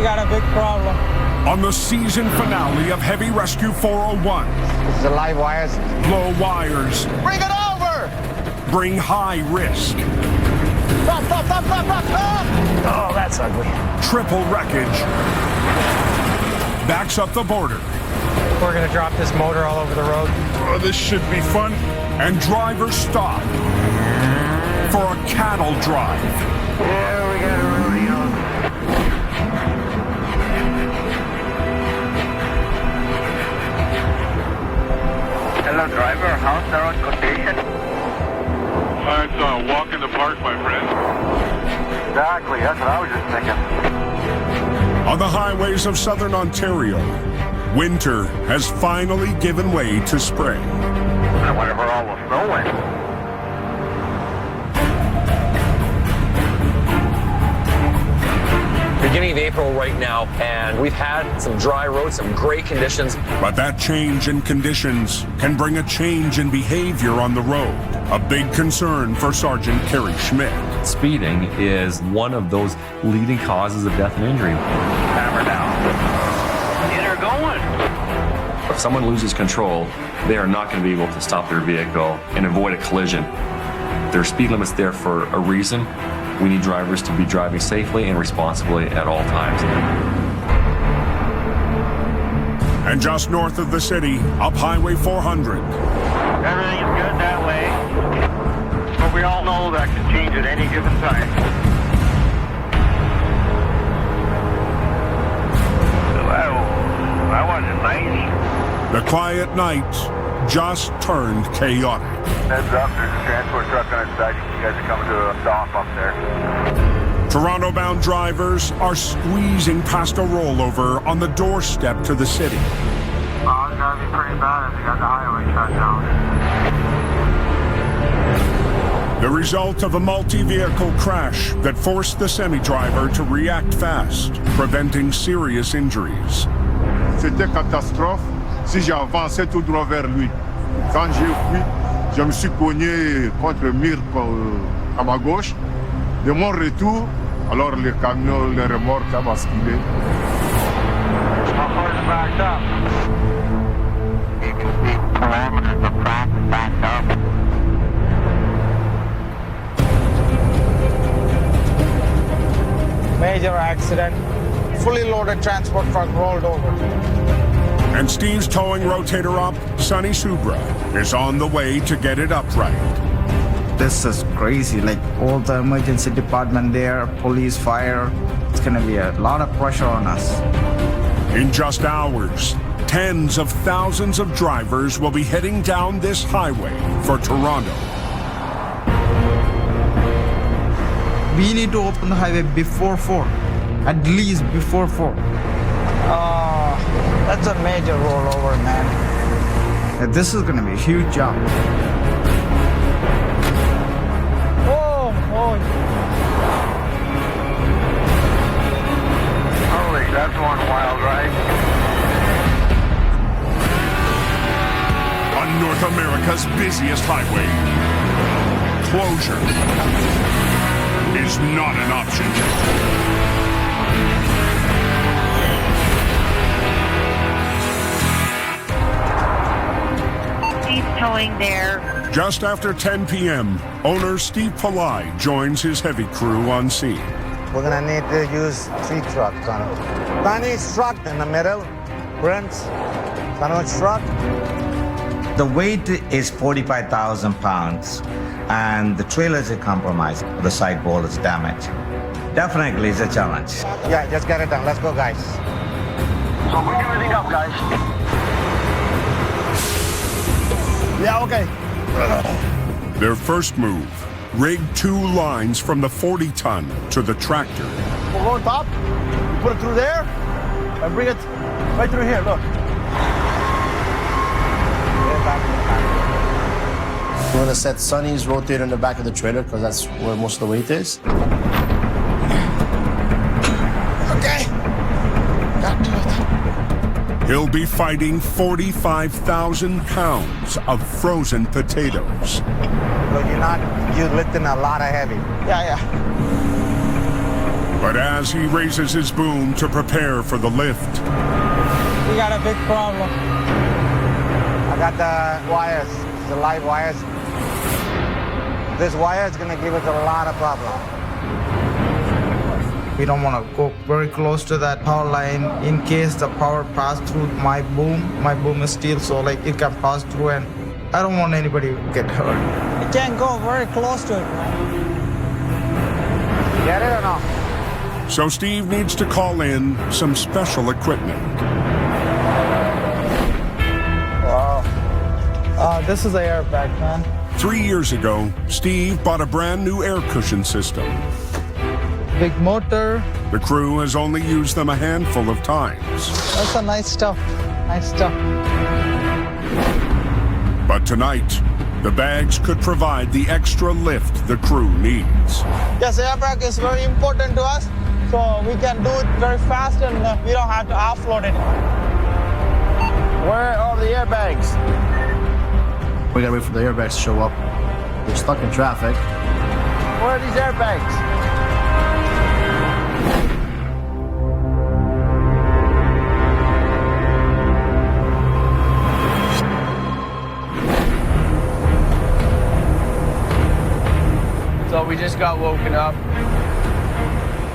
We got a big problem. On the season finale of Heavy Rescue 401, This is the live wires. blow wires, Bring it over! bring high risk, Stop, stop, stop, stop, stop, stop! Oh, that's ugly. triple wreckage, backs up the border. We're gonna drop this motor all over the road. Oh, this should be fun. And drivers stop for a cattle drive. Yeah, we got a rodeo. Hello, driver. How's the road condition? It's a walk in the park, my friend. Exactly. That's what I was just thinking. On the highways of southern Ontario, winter has finally given way to spring. I wonder where all the snow went. Beginning of April right now, and we've had some dry roads, some great conditions. But that change in conditions can bring a change in behavior on the road. A big concern for Sergeant Kerry Schmidt. Speeding is one of those leading causes of death and injury. Hammer down. Get her going. If someone loses control, they are not going to be able to stop their vehicle and avoid a collision. There are speed limits there for a reason. We need drivers to be driving safely and responsibly at all times. And just north of the city, up Highway 400, Everything's good that way. But we all know that can change at any given time. That wasn't nice. the quiet night just turned chaotic. Heads up, there's a transport truck on its side. You guys are coming to a stop up there. Toronto-bound drivers are squeezing past a rollover on the doorstep to the city. Oh, it's gonna be pretty bad if you got the highway shut down. The result of a multi-vehicle crash that forced the semi-driver to react fast, preventing serious injuries. C'était catastrophe si j'avançais tout droit vers lui. Quand j'ai fui, je me suis cogné contre le mur à ma gauche. De mon retour, alors le camion, le remorque a basculé. How far is it backed up? You can see parameters of traffic backed up. Major accident. Fully loaded transport truck rolled over. And Steve's towing rotator op, Sonny Subra, is on the way to get it upright. This is crazy, like all the emergency department there, police, fire. It's gonna be a lot of pressure on us. In just hours, tens of thousands of drivers will be heading down this highway for Toronto. We need to open the highway before 4, at least before 4. That's a major rollover, man. This is gonna be a huge job. Oh. Holy, that's one wild ride. On North America's busiest highway, closure is not an option. Steve's towing there. Just after 10 p.m., owner Steve Pillai joins his heavy crew on scene. We're gonna need to use 3 trucks on it. Sonny's truck in the middle. Brent's Sonny's truck. The weight is 45,000 pounds, and the trailers are compromised. The sidewall is damaged. Definitely it's a challenge. Yeah, just get it done. Let's go, guys. So we get everything up, guys. Yeah, okay. Their first move, rig 2 lines from the 40-ton to the tractor. We'll go on top, put it through there, and bring it right through here, look. We're gonna set Sonny's rotator in the back of the trailer because that's where most of the weight is. Okay. Got to it. He'll be fighting 45,000 pounds of frozen potatoes. Look, you're lifting a lot of heavy. Yeah. But as he raises his boom to prepare for the lift, We got a big problem. I got the wires, the live wires. This wire is gonna give us a lot of problem. We don't want to go very close to that power line in case the power pass through my boom. My boom is steel, so like it can pass through, and I don't want anybody to get hurt. You can't go very close to it, man. Get it or not? so Steve needs to call in some special equipment. Wow. This is the airbag, man. 3 years ago, Steve bought a brand new air cushion system. Big motor. The crew has only used them a handful of times. That's a nice stuff. Nice stuff. But tonight, the bags could provide the extra lift the crew needs. Yes, airbag is very important to us, so we can do it very fast and we don't have to offload it. Where are the airbags? We gotta wait for the airbags to show up. They're stuck in traffic. Where are these airbags? So we just got woken up.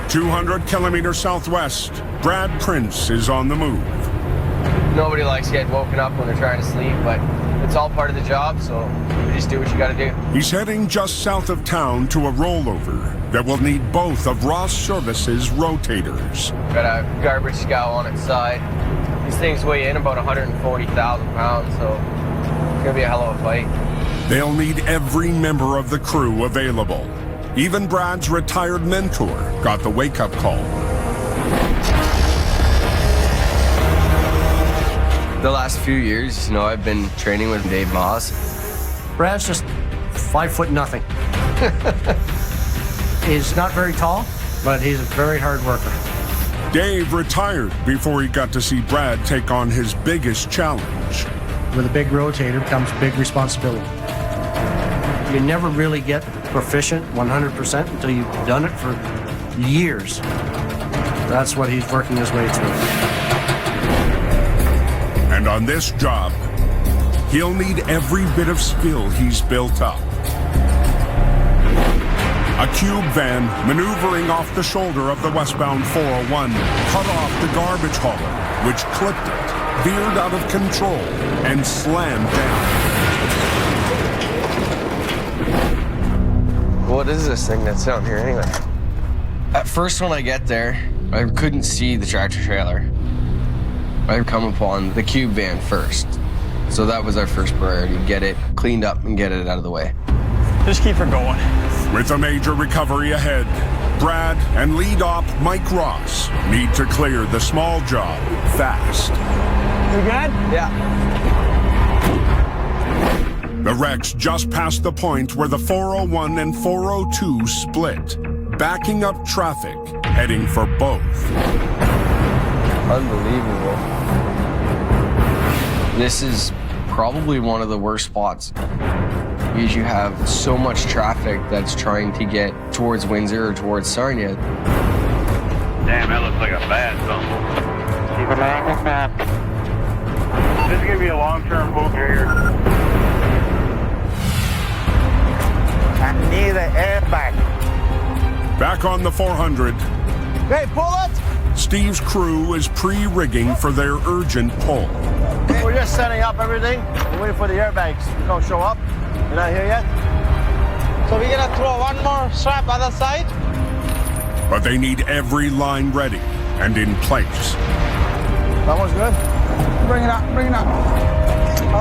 200 kilometers southwest, Brad Prince is on the move. Nobody likes getting woken up when they're trying to sleep, but it's all part of the job, so you just do what you gotta do. He's heading just south of town to a rollover that will need both of Ross Service's rotators. Got a garbage scow on its side. These things weigh in about 140,000 pounds, so it's gonna be a hell of a fight. They'll need every member of the crew available. Even Brad's retired mentor got the wake-up call. The last few years, I've been training with Dave Moss. Brad's just 5 foot nothing. He's not very tall, but he's a very hard worker. Dave retired before he got to see Brad take on his biggest challenge. With a big rotator comes big responsibility. You never really get proficient 100% until you've done it for years. That's what he's working his way through. And on this job, he'll need every bit of skill he's built up. A cube van maneuvering off the shoulder of the westbound 401 cut off the garbage hauler, which clipped it, veered out of control, and slammed down. What is this thing that's down here anyway? At first when I get there, I couldn't see the tractor trailer. I come upon the cube van first. So that was our first priority, get it cleaned up and get it out of the way. Just keep her going. With a major recovery ahead, Brad and lead op Mike Ross need to clear the small job fast. You good? Yeah. The wreck's just past the point where the 401 and 402 split, backing up traffic, heading for both. Unbelievable. This is probably one of the worst spots because you have so much traffic that's trying to get towards Windsor or towards Sarnia. Damn, that looks like a bad zone. Keep an eye on the map. This is gonna be a long-term move here. I need an airbag. Back on the 400, Hey, pull it! Steve's crew is pre-rigging for their urgent pull. We're just setting up everything. We're waiting for the airbags. They don't show up. They're not here yet. So we're gonna throw one more strap other side. But they need every line ready and in place. That one's good. Bring it up, bring it up.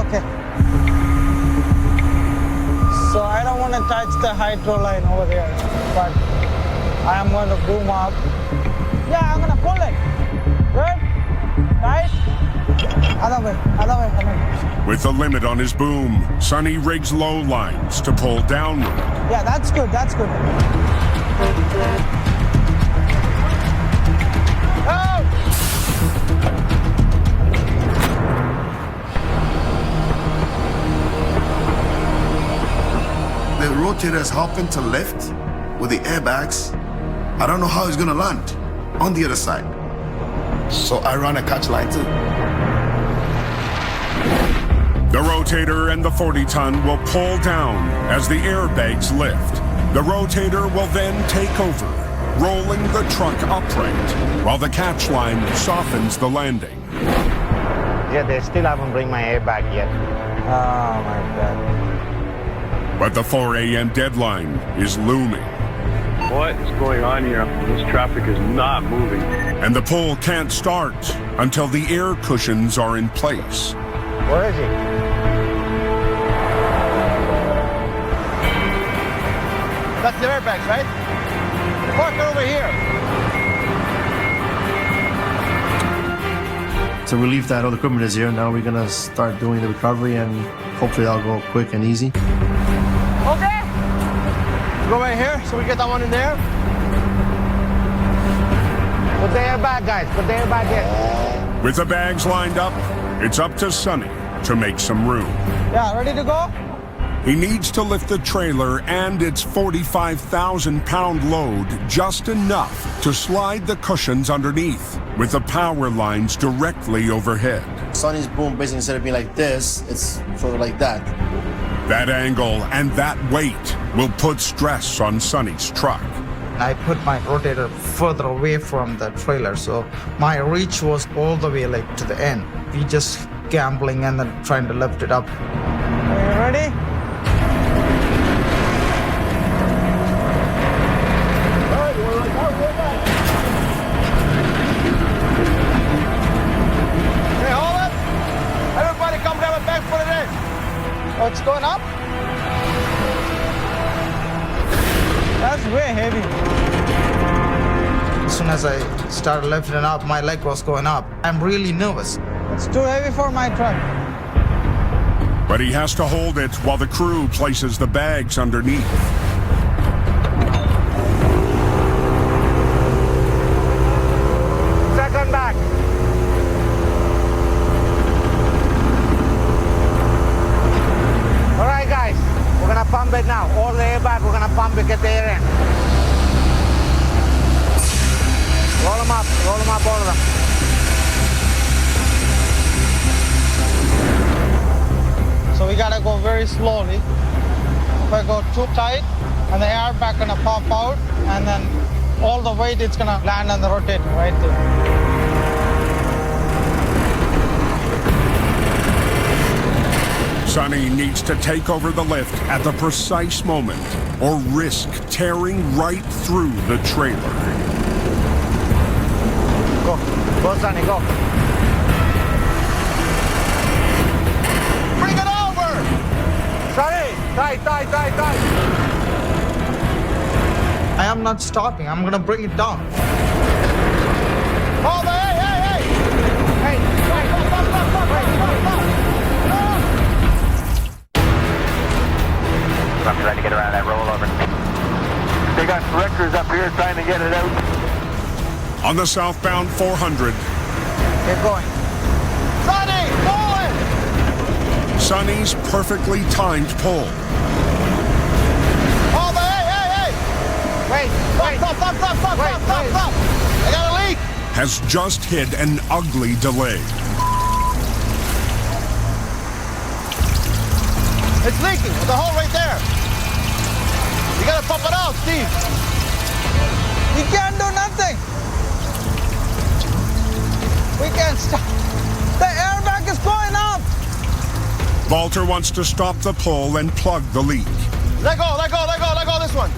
Okay. So I don't want to touch the hydro line over there, but I am going to boom up. Yeah, I'm going to pull it. Good? Right? Other way, other way, other way. With the limit on his boom, Sonny rigs low lines to pull downward. Yeah, that's good, that's good. Oh! The rotators helping to lift with the airbags. I don't know how he's gonna land on the other side. So I run a catch line too. The rotator and the 40-ton will pull down as the airbags lift. The rotator will then take over, rolling the truck upright, while the catch line softens the landing. Yeah, they still haven't bring my airbag yet. Oh my God. But the 4 a.m. deadline is looming. What is going on here? This traffic is not moving. And the pull can't start until the air cushions are in place. Where is he? That's the airbags, right? Park it over here. It's a relief that all the equipment is here. Now we're gonna start doing the recovery, and hopefully that'll go quick and easy. Okay. Go right here, so we get that one in there. Put the airbag, guys. Put the airbag in. With the bags lined up, it's up to Sonny to make some room. Yeah, ready to go? He needs to lift the trailer and its 45,000-pound load just enough to slide the cushions underneath, with the power lines directly overhead. Sonny's boom, basically, instead of being like this, it's sort of like that. That angle and that weight will put stress on Sonny's truck. I put my rotator further away from the trailer, so my reach was all the way like to the end. We just gambling and then trying to lift it up. Are you ready? Okay, hold it. Everybody come down and back, put it in. Oh, it's going up? That's way heavy. As soon as I started lifting up, my leg was going up. I'm really nervous. It's too heavy for my truck. But he has to hold it while the crew places the bags underneath. Second back. All right, guys. We're gonna pump it now. All the air back, we're gonna pump it, get the air in. Roll them up, all of them. So we gotta go very slowly. If I go too tight, and the air back gonna pop out, and then all the weight it's gonna land on the rotator right there. Sonny needs to take over the lift at the precise moment or risk tearing right through the trailer. Go, Sonny, go. Bring it over! Sonny, tight. I am not stopping. I'm gonna bring it down. Hold on, hey! Hey, stop. I'm trying to get around that rollover. They got wreckers up here trying to get it out. On the southbound 400, Keep going. Sonny, forward! Sonny's perfectly timed pull. Hold on, hey! Wait, stop. I got a leak. Has just hit an ugly delay. It's leaking. There's a hole right there. You gotta pump it out, Steve. You can't do nothing. We can't stop. The airbag is going up. Walter wants to stop the pull and plug the leak. Let go this one.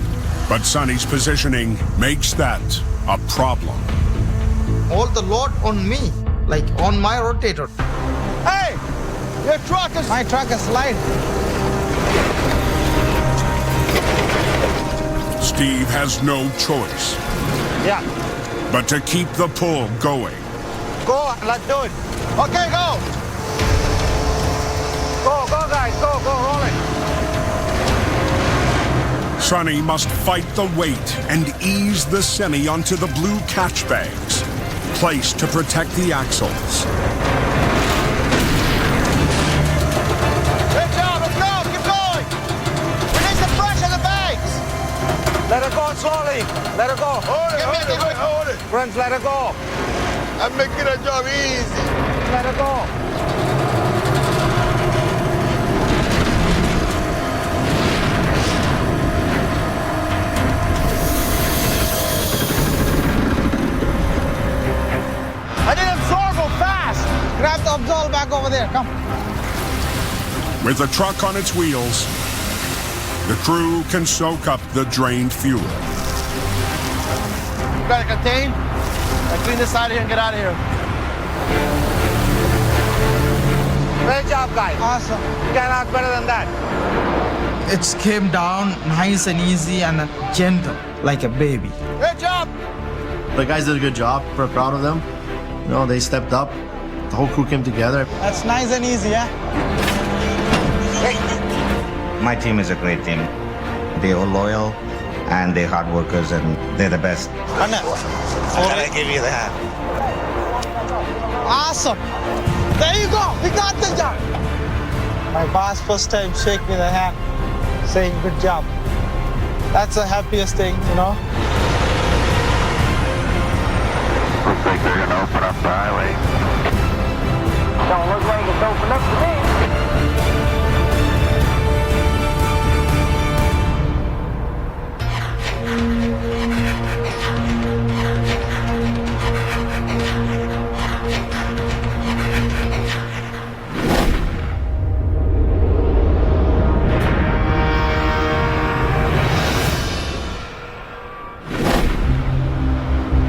But Sonny's positioning makes that a problem. All the load on me, like on my rotator. Hey, your truck is... My truck is light. Steve has no choice Yeah. but to keep the pull going. Go, let's do it. Okay, go. Go, guys, go, roll it. Sonny must fight the weight and ease the semi onto the blue catch bags, placed to protect the axles. Good job, let's go, keep going. We need some pressure in the bags. Let it go slowly. Let her go. Hold it. Friends, let her go. I'm making a job easy. Let her go. I did absorb go fast. Grab the Absol back over there. Come. With the truck on its wheels, the crew can soak up the drained fuel. You got it contained. Now clean this side of here and get out of here. Great job, guys. Awesome. You can't ask better than that. It came down nice and easy and gentle, like a baby. Great job. The guys did a good job. We're proud of them. You know, they stepped up. The whole crew came together. That's nice and easy, yeah? My team is a great team. They are loyal and they're hard workers and they're the best. Anna, I give you that. awesome. There you go. We got the job. My boss first time shake me the hand, saying good job. That's the happiest thing, you know? Looks like they're gonna open up the highway. Don't look like it's open up to me.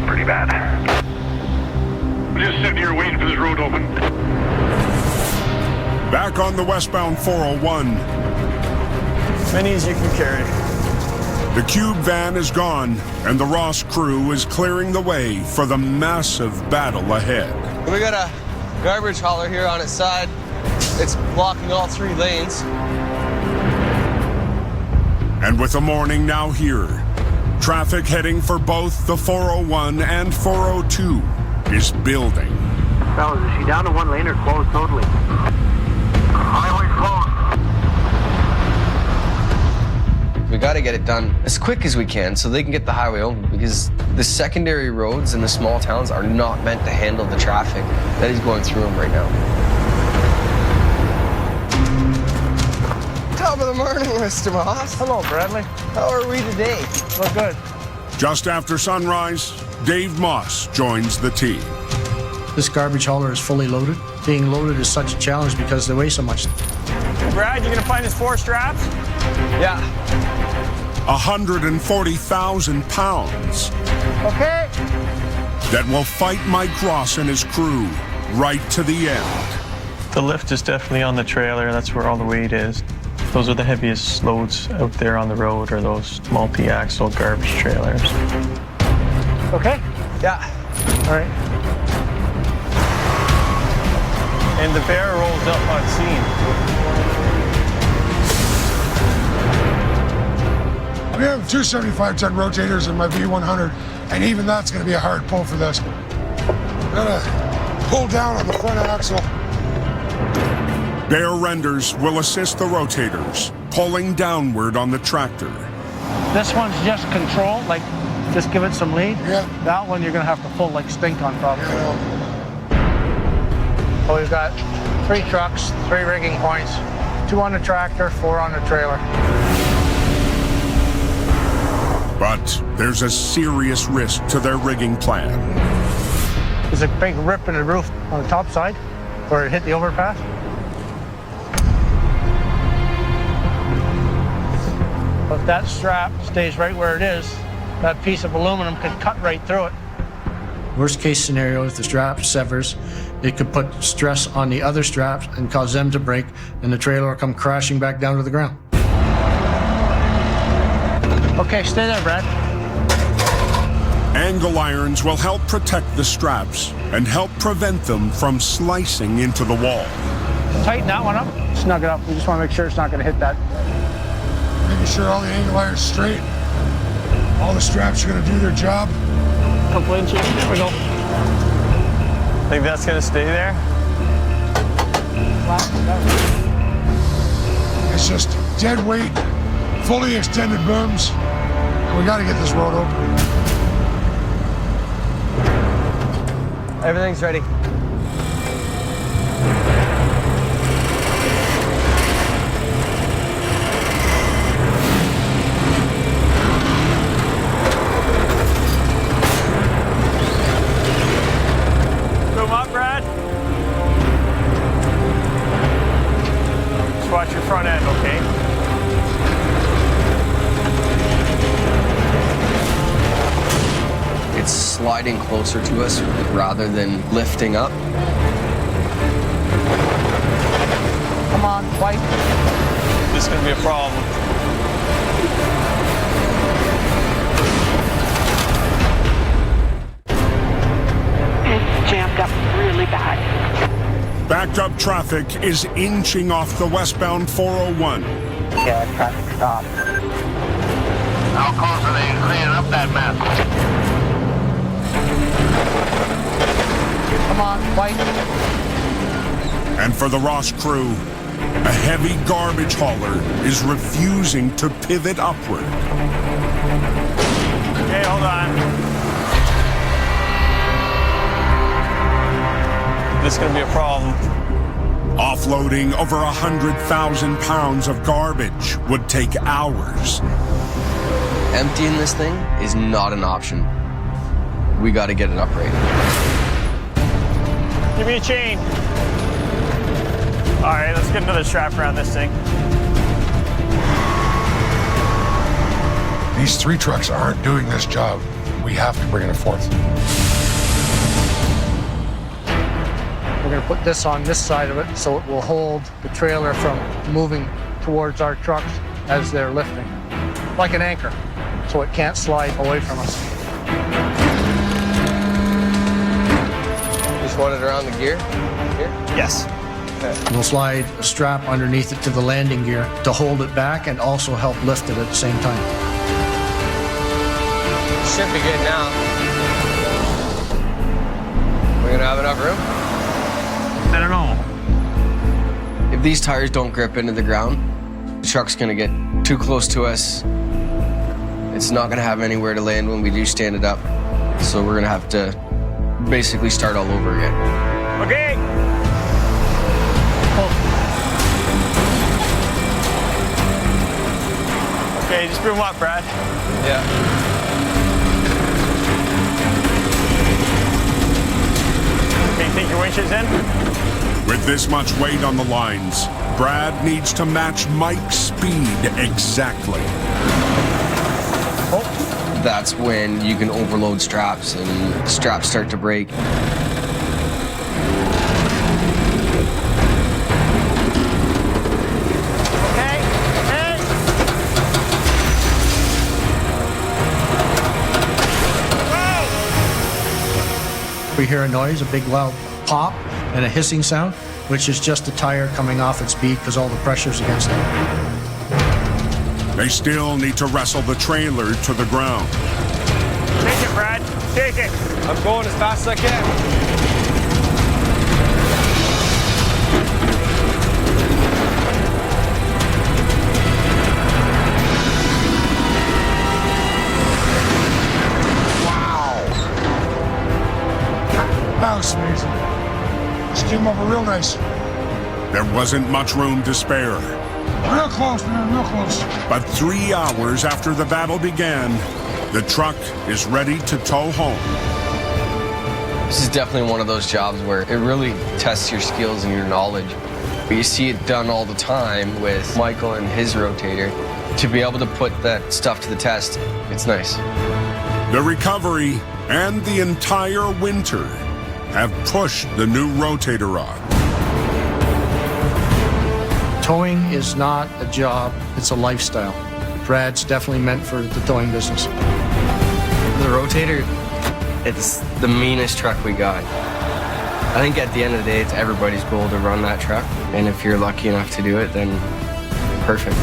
Pretty bad. We're just sitting here waiting for this road to open. Back on the westbound 401, Many as you can carry. the cube van is gone, and the Ross crew is clearing the way for the massive battle ahead. We got a garbage hauler here on its side. It's blocking all 3 lanes. And with the morning now here, traffic heading for both the 401 and 402 is building. Fellas, is she down to 1 lane or closed totally? Highway's closed. We got to get it done as quick as we can so they can get the highway open, because the secondary roads in the small towns are not meant to handle the traffic that is going through them right now. Top of the morning, Mr. Moss. Hello, Bradley. How are we today? We're good. Just after sunrise, Dave Moss joins the team. This garbage hauler is fully loaded. Being loaded is such a challenge because they weigh so much. Brad, you gonna find his 4 straps? Yeah. 140,000 pounds Okay. that will fight Mike Ross and his crew right to the end. The lift is definitely on the trailer. That's where all the weight is. Those are the heaviest loads out there on the road, are those multi-axle garbage trailers. Okay. Yeah. All right. And the bear rolls up on scene. We have 2 75-ton rotators in my V100, and even that's going to be a hard pull for this. Gotta pull down on the front axle. Bear renders will assist the rotators, pulling downward on the tractor. This one's just control, like just give it some lead. Yeah. That one you're gonna have to pull like stink on probably. So we've got 3 trucks, 3 rigging points, 2 on the tractor, 4 on the trailer. But there's a serious risk to their rigging plan. There's a big rip in the roof on the top side where it hit the overpass. If that strap stays right where it is, that piece of aluminum could cut right through it. Worst case scenario, if the strap severs, it could put stress on the other straps and cause them to break, and the trailer will come crashing back down to the ground. Okay, stay there, Brad. Angle irons will help protect the straps and help prevent them from slicing into the wall. Tighten that one up, snug it up. We just want to make sure it's not going to hit that. Making sure all the angle irons straight. All the straps are going to do their job. Couple inches, there we go. Think that's gonna stay there? It's just dead weight, fully extended booms. We got to get this road open. Everything's ready. Boom up, Brad. Just watch your front end, okay? It's sliding closer to us rather than lifting up. Come on, fight. This is going to be a problem. It's jammed up really bad. Backed up traffic is inching off the westbound 401. Yeah, traffic stop. How close are they to cleaning up that mess? Come on, fight. And for the Ross crew, a heavy garbage hauler is refusing to pivot upward. Okay, hold on. This is going to be a problem. Offloading over 100,000 pounds of garbage would take hours. Emptying this thing is not an option. We got to get it upright. Give me a chain. All right, let's get another strap around this thing. These 3 trucks aren't doing this job. We have to bring in a 4th. We're going to put this on this side of it so it will hold the trailer from moving towards our trucks as they're lifting, like an anchor, so it can't slide away from us. Just want it around the gear? Here? Yes. We'll slide a strap underneath it to the landing gear to hold it back and also help lift it at the same time. Should be good now. We're going to have enough room? I don't know. If these tires don't grip into the ground, the truck's gonna get too close to us. It's not gonna have anywhere to land when we do stand it up. So we're gonna have to basically start all over again. Okay. Okay, just boom up, Brad. Yeah. Okay, take your winches in. With this much weight on the lines, Brad needs to match Mike's speed exactly. That's when you can overload straps and straps start to break. Okay. Hey. We hear a noise, a big loud pop and a hissing sound, which is just the tire coming off its bead because all the pressure's against it. They still need to wrestle the trailer to the ground. Take it, Brad. Take it. I'm going as fast as I can. That was amazing. This came over real nice. There wasn't much room to spare. Real close, man, real close. But 3 hours after the battle began, the truck is ready to tow home. This is definitely one of those jobs where it really tests your skills and your knowledge. But you see it done all the time with Michael and his rotator. To be able to put that stuff to the test, it's nice. The recovery and the entire winter have pushed the new rotator rod. Towing is not a job, it's a lifestyle. Brad's definitely meant for the towing business. The rotator, it's the meanest truck we got. I think at the end of the day, it's everybody's goal to run that truck. And if you're lucky enough to do it, then perfect.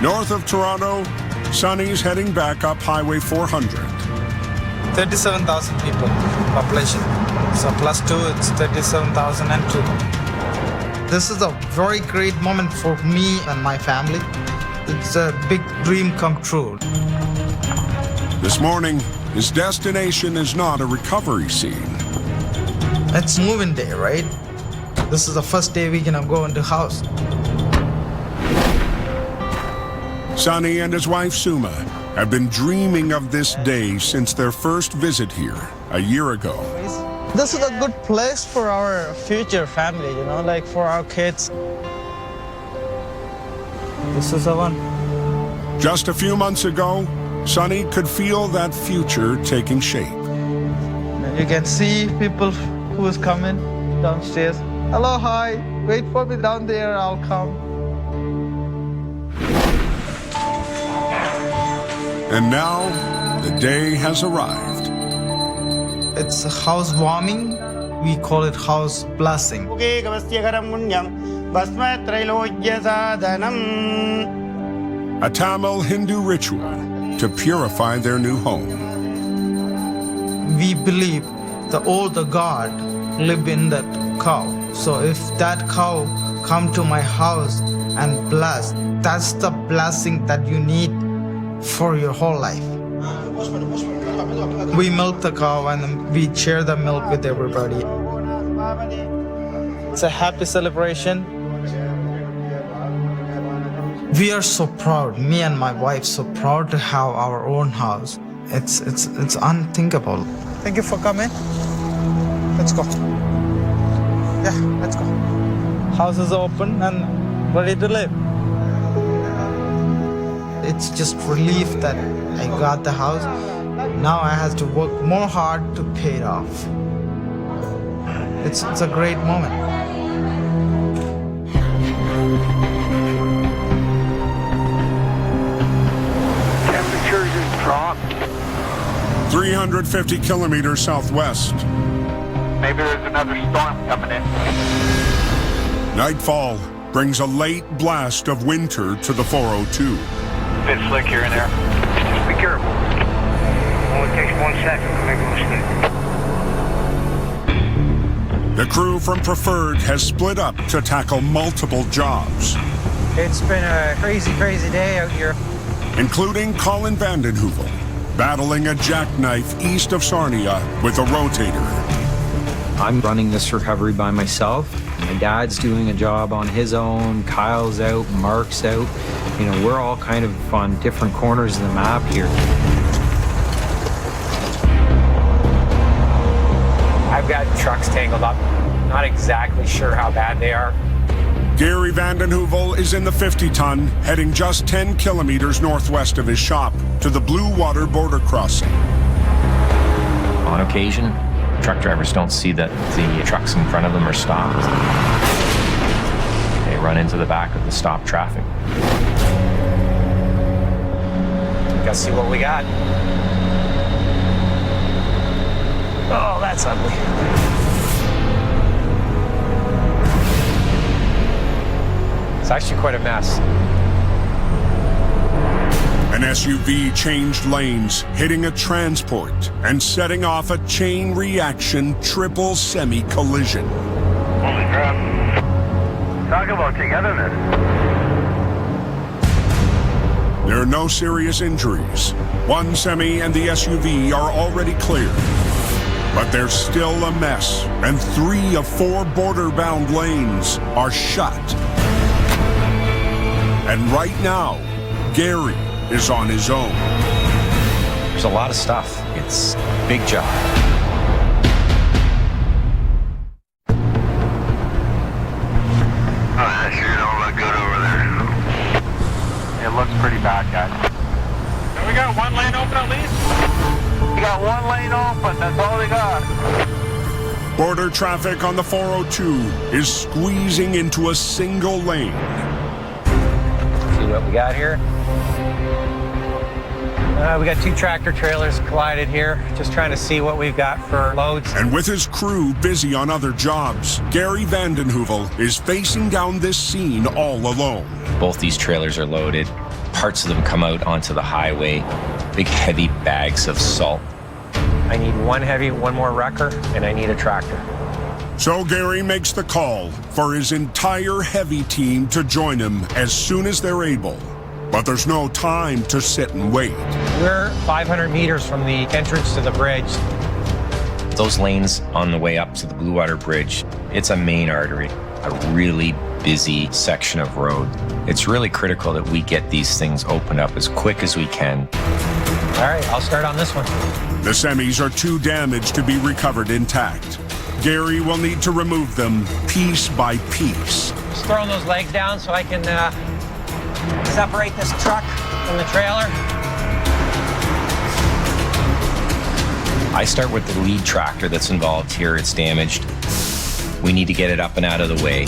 North of Toronto, Sonny's heading back up Highway 400. 37,000 people population. So plus 2, it's 37,002. This is a very great moment for me and my family. It's a big dream come true. This morning, his destination is not a recovery scene. It's moving day, right? This is the first day we're gonna go into house. Sonny and his wife Suma have been dreaming of this day since their first visit here a year ago. This is a good place for our future family, you know, like for our kids. This is the one. Just a few months ago, Sonny could feel that future taking shape. And you can see people who is coming downstairs. Hello, hi. Wait for me down there, I'll come. And now, the day has arrived. It's a housewarming. We call it house blessing. A Tamil Hindu ritual to purify their new home. We believe the older God live in that cow. So if that cow come to my house and bless, that's the blessing that you need for your whole life. We milk the cow and we share the milk with everybody. It's a happy celebration. We are so proud, me and my wife, so proud to have our own house. It's unthinkable. Thank you for coming. Let's go. Yeah, let's go. House is open and ready to live. It's just relief that I got the house. Now I have to work more hard to pay it off. It's a great moment. Temperatures have dropped. 350 kilometers southwest. Maybe there's another storm coming in. Nightfall brings a late blast of winter to the 402. Bit slick here and there. Just be careful. Only takes 1 second to make a mistake. The crew from Preferred has split up to tackle multiple jobs. It's been a crazy, crazy day out here. Including Colin Vandenheuvel, battling a jackknife east of Sarnia with a rotator. I'm running this recovery by myself. My dad's doing a job on his own. Kyle's out, Mark's out. You know, we're all kind of on different corners of the map here. I've got trucks tangled up. Not exactly sure how bad they are. Gary Vandenheuvel is in the 50-ton, heading just 10 kilometers northwest of his shop to the Blue Water border crossing. On occasion, truck drivers don't see that the trucks in front of them are stopped. They run into the back of the stopped traffic. Let's see what we got. Oh, that's ugly. It's actually quite a mess. An SUV changed lanes, hitting a transport and setting off a chain reaction triple semi-collision. Holy crap. Talk about togetherness. There are no serious injuries. One semi and the SUV are already cleared. But there's still a mess, and 3 of 4 border-bound lanes are shut. And right now, Gary is on his own. There's a lot of stuff. It's a big job. Oh, that sure don't look good over there. It looks pretty bad, guys. We got 1 lane open at least? We got 1 lane open, that's all we got. Border traffic on the 402 is squeezing into a single lane. See what we got here? We got 2 tractor trailers collided here. Just trying to see what we've got for loads. And with his crew busy on other jobs, Gary Vandenheuvel is facing down this scene all alone. Both these trailers are loaded. Parts of them come out onto the highway. Big heavy bags of salt. I need one heavy, one more wrecker, and I need a tractor. So Gary makes the call for his entire heavy team to join him as soon as they're able. But there's no time to sit and wait. We're 500 meters from the entrance to the bridge. Those lanes on the way up to the Blue Water Bridge, it's a main artery, a really busy section of road. It's really critical that we get these things opened up as quick as we can. All right, I'll start on this one. The semis are too damaged to be recovered intact. Gary will need to remove them piece by piece. Just throwing those legs down so I can separate this truck from the trailer. I start with the lead tractor that's involved here. It's damaged. We need to get it up and out of the way.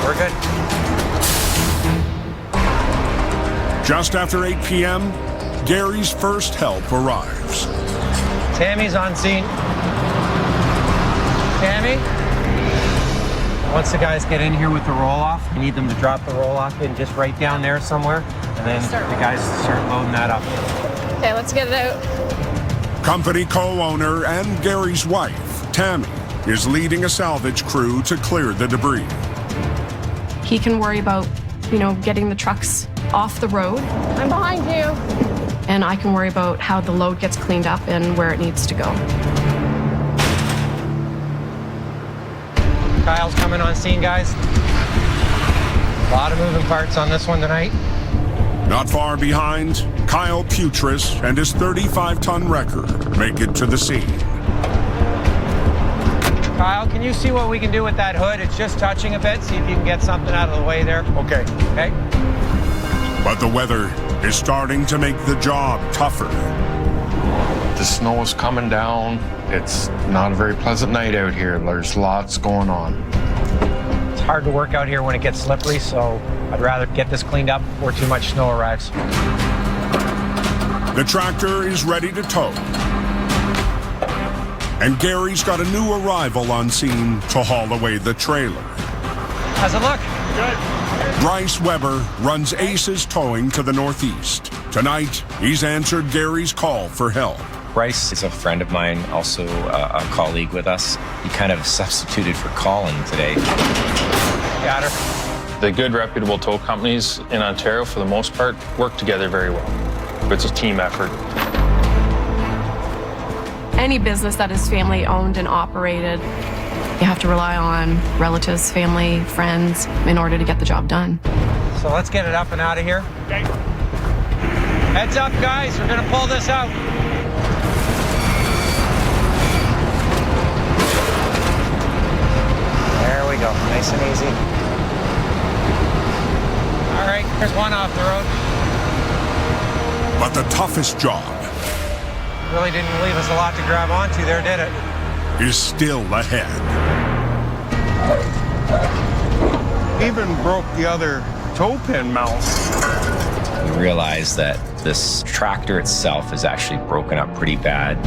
We're good. Just after 8 p.m., Gary's first help arrives. Tammy's on scene. Tammy? Once the guys get in here with the roll-off, I need them to drop the roll-off in just right down there somewhere, and then the guys start loading that up. Okay, let's get it out. Company co-owner and Gary's wife, Tammy, is leading a salvage crew to clear the debris. He can worry about, getting the trucks off the road. I'm behind you. And I can worry about how the load gets cleaned up and where it needs to go. Kyle's coming on scene, guys. A lot of moving parts on this one tonight. Not far behind, Kyle Putris and his 35-ton wrecker make it to the scene. Kyle, can you see what we can do with that hood? It's just touching a bit. See if you can get something out of the way there. Okay. Okay. But the weather is starting to make the job tougher. The snow is coming down. It's not a very pleasant night out here. There's lots going on. It's hard to work out here when it gets slippery, so I'd rather get this cleaned up before too much snow arrives. The tractor is ready to tow. And Gary's got a new arrival on scene to haul away the trailer. How's it look? Good. Bryce Weber runs Ace's Towing to the northeast. Tonight, he's answered Gary's call for help. Bryce is a friend of mine, also a colleague with us. He kind of substituted for Colin today. Got her. The good, reputable tow companies in Ontario, for the most part, work together very well. It's a team effort. Any business that is family owned and operated, you have to rely on relatives, family, friends in order to get the job done. So let's get it up and out of here. Okay. Heads up, guys. We're going to pull this out. There we go. Nice and easy. All right, there's one off the road. But the toughest job Really didn't leave us a lot to grab onto there, did it? is still ahead. Even broke the other tow pin mount. We realized that this tractor itself is actually broken up pretty bad.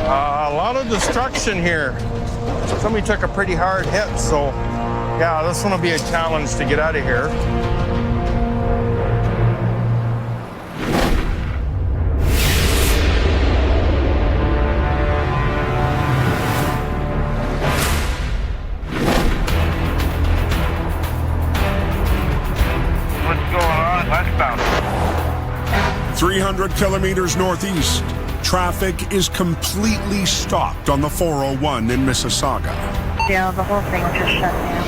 A lot of destruction here. Somebody took a pretty hard hit, so yeah, this one will be a challenge to get out of here. What's going on westbound? 300 kilometers northeast, traffic is completely stopped on the 401 in Mississauga. Yeah, the whole thing just shut down.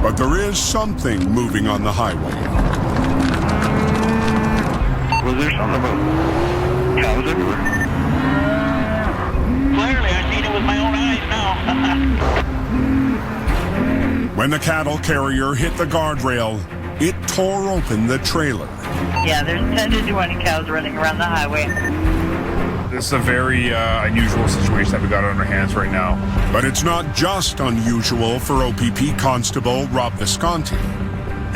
But there is something moving on the highway. Was there something about cows everywhere? Clearly, I seen it with my own eyes now. When the cattle carrier hit the guardrail, it tore open the trailer. Yeah, there's 10 to 20 cows running around the highway. This is a very unusual situation that we got on our hands right now. But it's not just unusual for OPP Constable Rob Visconti.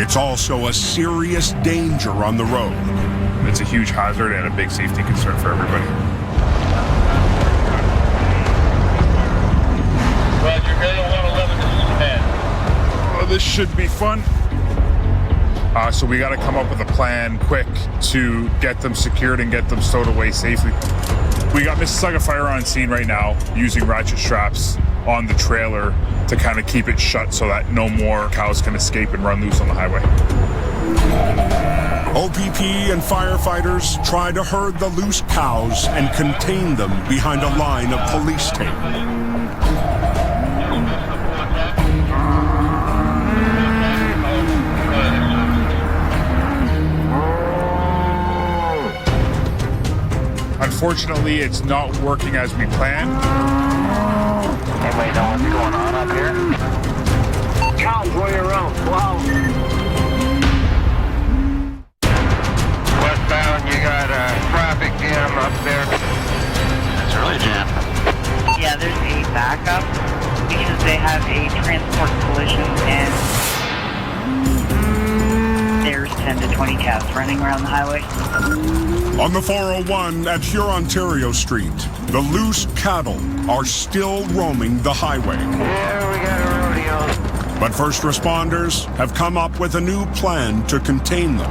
It's also a serious danger on the road. It's a huge hazard and a big safety concern for everybody. Roger, Grade 111, this is Oh, this should be fun. So we got to come up with a plan quick to get them secured and get them stowed away safely. We got Mississauga Fire on scene right now using ratchet straps on the trailer to kind of keep it shut so that no more cows can escape and run loose on the highway. OPP and firefighters try to herd the loose cows and contain them behind a line of police tape. Unfortunately, it's not working as we planned. Anybody know what's going on up here? Cows running around. Wow. Westbound, you got a traffic jam up there. It's really jammed. Yeah, there's a backup because they have a transport collision and there's 10 to 20 cows running around the highway. On the 401 at Hurontario Street, the loose cattle are still roaming the highway. Yeah, we got a rodeo. But first responders have come up with a new plan to contain them.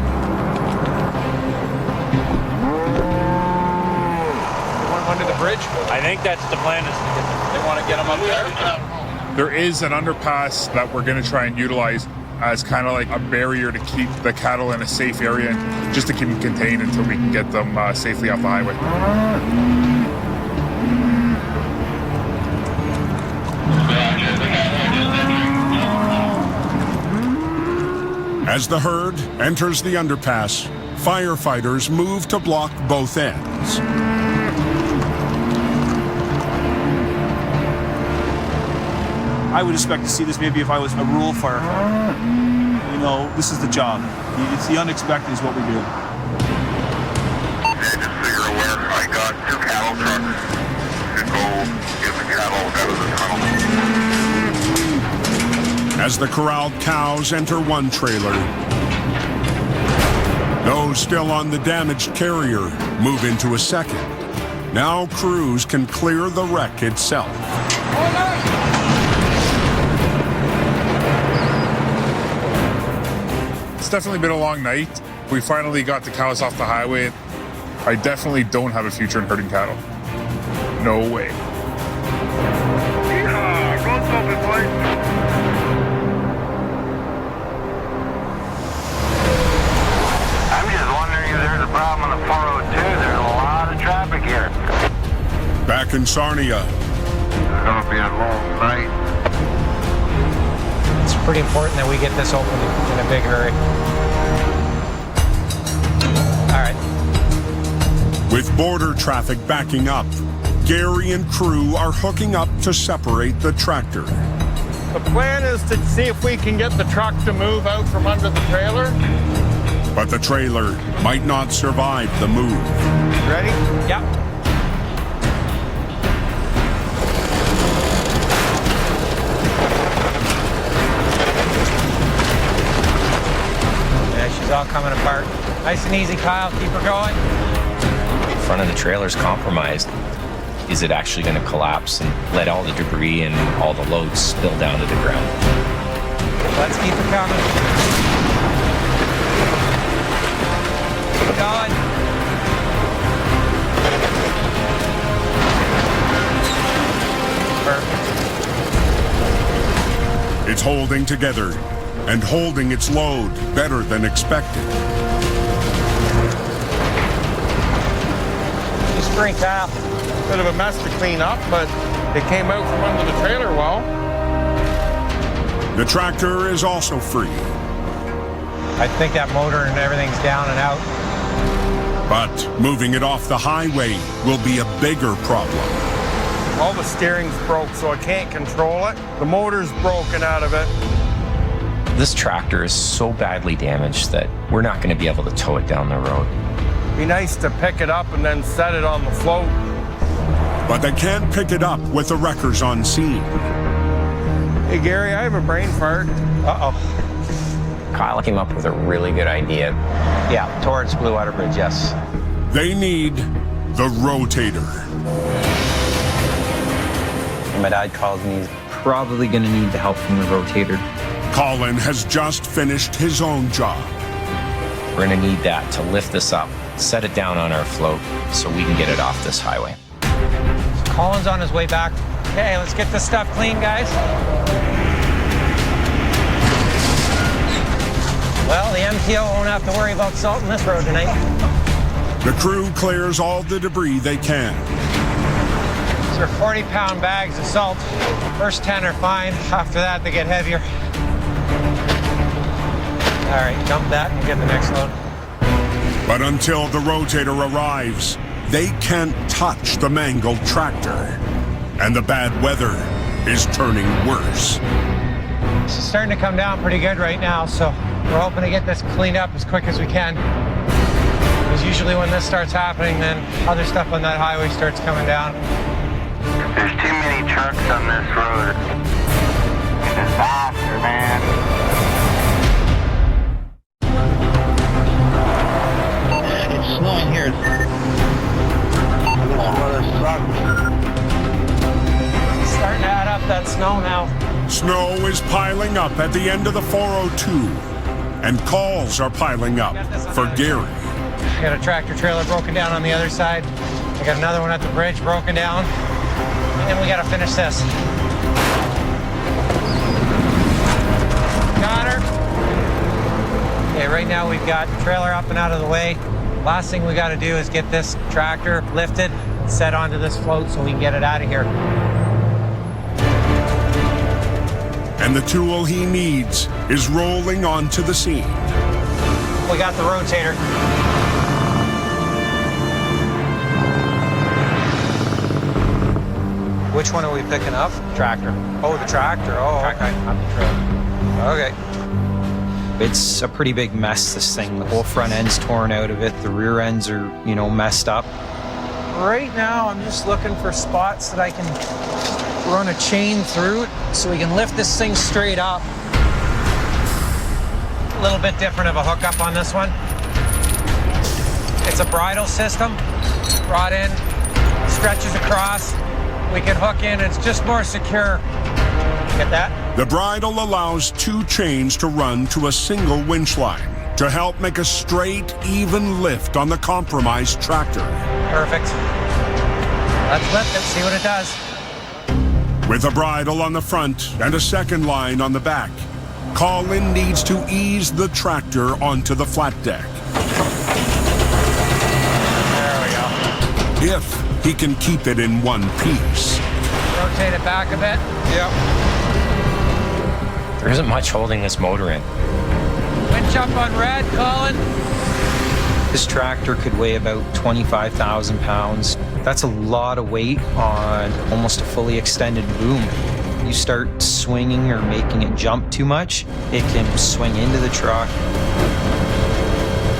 Under the bridge? I think that's the plan. They want to get them up there. There is an underpass that we're going to try and utilize as kind of like a barrier to keep the cattle in a safe area and just to keep them contained until we can get them safely off the highway. As the herd enters the underpass, firefighters move to block both ends. I would expect to see this maybe if I was a rural firefighter. You know, this is the job. It's the unexpected is what we do. Just so you're aware, I got 2 cattle trucks to go get the cattle out of the tunnel. As the corralled cows enter one trailer, those still on the damaged carrier move into a second. Now crews can clear the wreck itself. It's definitely been a long night. We finally got the cows off the highway. I definitely don't have a future in herding cattle. No way. I'm just wondering if there's a problem on the 402. There's a lot of traffic here. Back in Sarnia. It's going to be a long night. It's pretty important that we get this open in a big hurry. All right. With border traffic backing up, Gary and crew are hooking up to separate the tractor. The plan is to see if we can get the truck to move out from under the trailer. But the trailer might not survive the move. Ready? Yep. Yeah, she's all coming apart. Nice and easy, Kyle. Keep her going. The front of the trailer's compromised. Is it actually going to collapse and let all the debris and all the loads spill down to the ground? Let's keep her coming. Keep going. Perfect. It's holding together and holding its load better than expected. Spring, Kyle. Bit of a mess to clean up, but it came out from under the trailer well. The tractor is also free. I think that motor and everything's down and out. But moving it off the highway will be a bigger problem. All the steering's broke, so I can't control it. The motor's broken out of it. This tractor is so badly damaged that we're not going to be able to tow it down the road. Be nice to pick it up and then set it on the float. But they can't pick it up with the wreckers on scene. Hey, Gary, I have a brain fart. Uh-oh. Kyle came up with a really good idea. Yeah, towards Blue Water Bridge, yes. They need the rotator. My dad calls me probably going to need the help from the rotator. Colin has just finished his own job. We're gonna need that to lift this up, set it down on our float so we can get it off this highway. Colin's on his way back. Okay, let's get this stuff clean, guys. Well, the MTO won't have to worry about salting this road tonight. The crew clears all the debris they can. These are 40-pound bags of salt. First 10 are fine. After that, they get heavier. All right, dump that and get the next load. But until the rotator arrives, they can't touch the mangled tractor. And the bad weather is turning worse. It's starting to come down pretty good right now, so we're hoping to get this cleaned up as quick as we can. Because usually when this starts happening, then other stuff on that highway starts coming down. There's too many trucks on this road. It's a disaster, man. It's snowing here. This weather sucks. Starting to add up that snow now. Snow is piling up at the end of the 402, and calls are piling up for Gary. I got a tractor trailer broken down on the other side. I got another one at the bridge broken down. And we got to finish this. Got her. Okay, right now we've got the trailer up and out of the way. Last thing we got to do is get this tractor lifted, set onto this float so we can get it out of here. And the tool he needs is rolling onto the scene. We got the rotator. Which one are we picking up? Tractor. Oh, the tractor. Oh, okay. Not the trailer. Okay. It's a pretty big mess, this thing. The whole front end's torn out of it. The rear ends are, messed up. Right now, I'm just looking for spots that I can run a chain through it so we can lift this thing straight up. A little bit different of a hookup on this one. It's a bridle system. Brought in, stretches across. We can hook in, it's just more secure. Get that? The bridle allows two chains to run to a single winch line to help make a straight, even lift on the compromised tractor. Perfect. Let's lift it, see what it does. With a bridle on the front and a second line on the back, Colin needs to ease the tractor onto the flat deck. There we go. If he can keep it in one piece. Rotate it back a bit. Yep. There isn't much holding this motor in. Winch up on red, Colin. This tractor could weigh about 25,000 pounds. That's a lot of weight on almost a fully extended boom. You start swinging or making it jump too much, it can swing into the truck.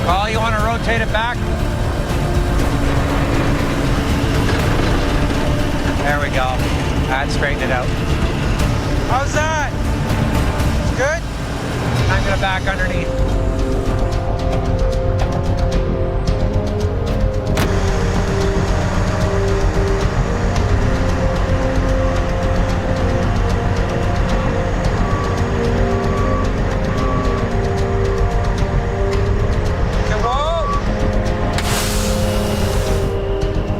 Oh, you want to rotate it back? There we go. That straightened it out. How's that? Good? I'm going to back underneath.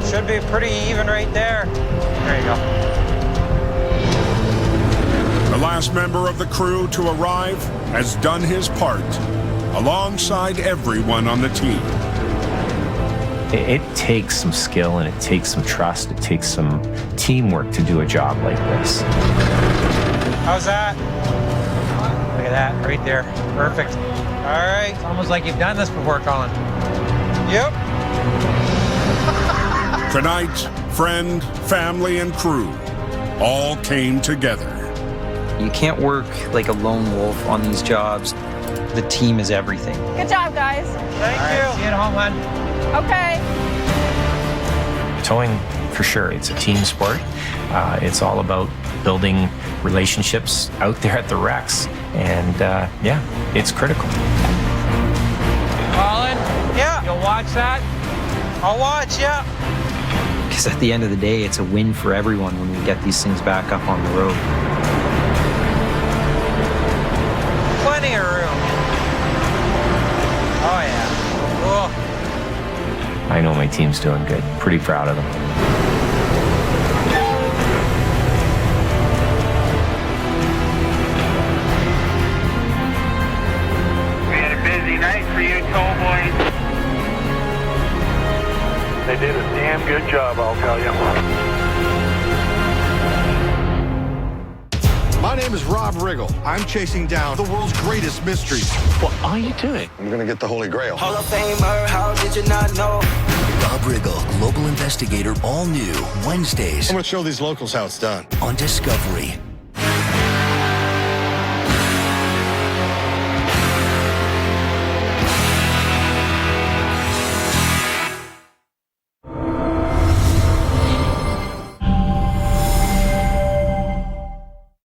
Should be pretty even right there. There you go. The last member of the crew to arrive has done his part, alongside everyone on the team. It takes some skill and it takes some trust. It takes some teamwork to do a job like this. How's that? Look at that, right there. Perfect. All right. It's almost like you've done this before, Colin. Yep. Tonight, friend, family, and crew all came together. You can't work like a lone wolf on these jobs. The team is everything. Good job, guys. Thank you. See you at home, hon. Okay. Towing, for sure, it's a team sport. It's all about building relationships out there at the wrecks. And yeah, it's critical. Colin? Yeah. You'll watch that? I'll watch, yeah. Because at the end of the day, it's a win for everyone when we get these things back up on the road. I know my team's doing good. Pretty proud of them. We had a busy night for you, tow boys. They did a damn good job, I'll tell you. My name is Rob Riggle. I'm chasing down the world's greatest mysteries. What are you doing? I'm gonna get the Holy Grail. Hall of Famer, how did you not know? Rob Riggle, Global Investigator, all new Wednesdays. I'm gonna show these locals how it's done. On Discovery.